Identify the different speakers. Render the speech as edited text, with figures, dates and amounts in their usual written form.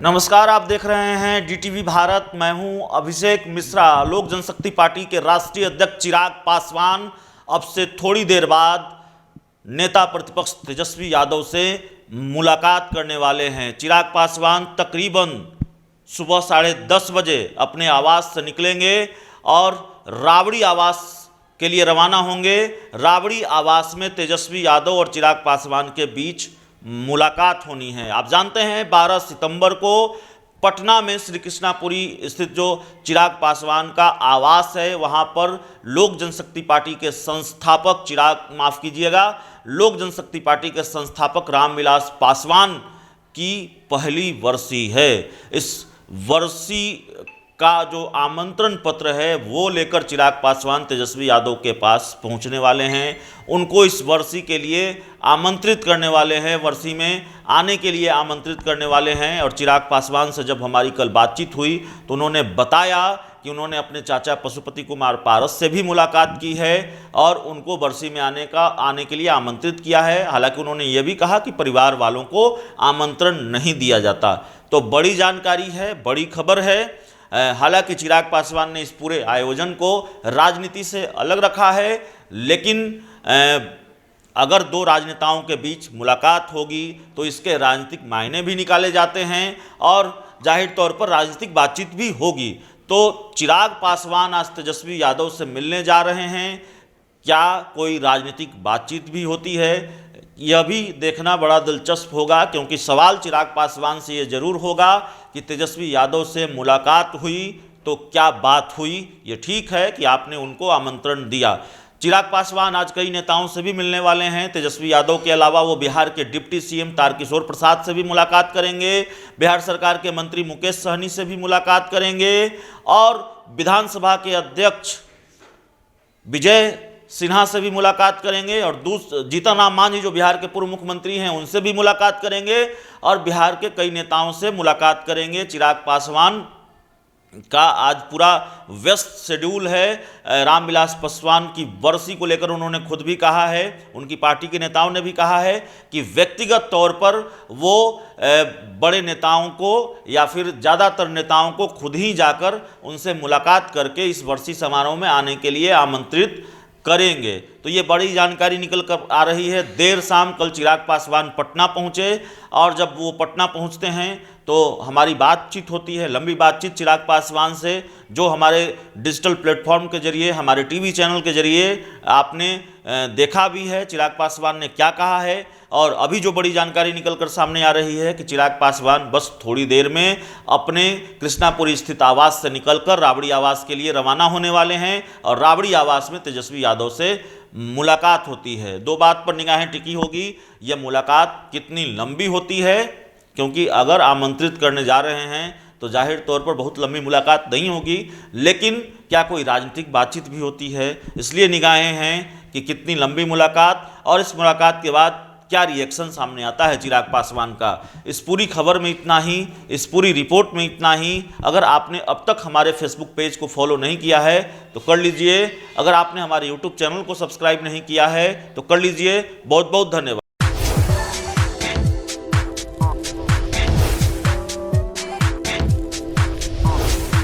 Speaker 1: नमस्कार, आप देख रहे हैं डीटीवी भारत। मैं हूं अभिषेक मिश्रा। लोक जनशक्ति पार्टी के राष्ट्रीय अध्यक्ष चिराग पासवान अब से थोड़ी देर बाद नेता प्रतिपक्ष तेजस्वी यादव से मुलाकात करने वाले हैं। चिराग पासवान तकरीबन सुबह 10:30 बजे अपने आवास से निकलेंगे और राबड़ी आवास के लिए रवाना होंगे। राबड़ी आवास में तेजस्वी यादव और चिराग पासवान के बीच मुलाकात होनी है। आप जानते हैं 12 सितंबर को पटना में श्री कृष्णापुरी स्थित जो चिराग पासवान का आवास है, वहां पर लोक जनशक्ति पार्टी के संस्थापक लोक जनशक्ति पार्टी के संस्थापक रामविलास पासवान की पहली वर्सी है। इस वर्सी का जो आमंत्रण पत्र है वो लेकर चिराग पासवान तेजस्वी यादव के पास पहुंचने वाले हैं। उनको इस वर्सी के लिए आमंत्रित करने वाले हैं, वर्सी में आने के लिए आमंत्रित करने वाले हैं। और चिराग पासवान से जब हमारी कल बातचीत हुई तो उन्होंने बताया कि उन्होंने अपने चाचा पशुपति कुमार पारस से भी मुलाकात की है और उनको वर्सी में आने के लिए आमंत्रित किया है। हालांकि उन्होंने ये भी कहा कि परिवार वालों को आमंत्रण नहीं दिया जाता। तो बड़ी जानकारी है, बड़ी खबर है। हालांकि चिराग पासवान ने इस पूरे आयोजन को राजनीति से अलग रखा है, लेकिन अगर दो राजनेताओं के बीच मुलाकात होगी तो इसके राजनीतिक मायने भी निकाले जाते हैं और जाहिर तौर पर राजनीतिक बातचीत भी होगी। तो चिराग पासवान आज तेजस्वी यादव से मिलने जा रहे हैं। क्या कोई राजनीतिक बातचीत भी होती है, यह भी देखना बड़ा दिलचस्प होगा, क्योंकि सवाल चिराग पासवान से ये जरूर होगा कि तेजस्वी यादव से मुलाकात हुई तो क्या बात हुई। ये ठीक है कि आपने उनको आमंत्रण दिया। चिराग पासवान आज कई नेताओं से भी मिलने वाले हैं। तेजस्वी यादव के अलावा वो बिहार के डिप्टी सीएम तारकिशोर प्रसाद से भी मुलाकात करेंगे, बिहार सरकार के मंत्री मुकेश सहनी से भी मुलाकात करेंगे और विधानसभा के अध्यक्ष विजय सिन्हा से भी मुलाकात करेंगे और जीतन राम मांझी जो बिहार के पूर्व मुख्यमंत्री हैं उनसे भी मुलाकात करेंगे और बिहार के कई नेताओं से मुलाकात करेंगे। चिराग पासवान का आज पूरा व्यस्त शेड्यूल है। रामविलास पासवान की वर्सी को लेकर उन्होंने खुद भी कहा है, उनकी पार्टी के नेताओं ने भी कहा है कि व्यक्तिगत तौर पर वो बड़े नेताओं को या फिर ज़्यादातर नेताओं को खुद ही जाकर उनसे मुलाकात करके इस वर्सी समारोह में आने के लिए आमंत्रित करेंगे। तो ये बड़ी जानकारी निकल कर आ रही है। देर शाम कल चिराग पासवान पटना पहुंचे और जब वो पटना पहुंचते हैं तो हमारी बातचीत होती है, लंबी बातचीत चिराग पासवान से, जो हमारे डिजिटल प्लेटफॉर्म के जरिए, हमारे टीवी चैनल के जरिए आपने देखा भी है चिराग पासवान ने क्या कहा है। और अभी जो बड़ी जानकारी निकल कर सामने आ रही है कि चिराग पासवान बस थोड़ी देर में अपने कृष्णापुरी स्थित आवास से निकलकर राबड़ी आवास के लिए रवाना होने वाले हैं और राबड़ी आवास में तेजस्वी यादव से मुलाकात होती है। दो बात पर निगाहें टिकी होगी, यह मुलाकात कितनी लंबी होती है, क्योंकि अगर आमंत्रित करने जा रहे हैं तो जाहिर तौर पर बहुत लंबी मुलाकात नहीं होगी, लेकिन क्या कोई राजनीतिक बातचीत भी होती है, इसलिए निगाहें हैं कि कितनी लंबी मुलाकात और इस मुलाकात के बाद क्या रिएक्शन सामने आता है चिराग पासवान का। इस पूरी खबर में इतना ही, इस पूरी रिपोर्ट में इतना ही। अगर आपने अब तक हमारे फेसबुक पेज को फॉलो नहीं किया है तो कर लीजिए। अगर आपने हमारे यूट्यूब चैनल को सब्सक्राइब नहीं किया है तो कर लीजिए। बहुत बहुत धन्यवाद।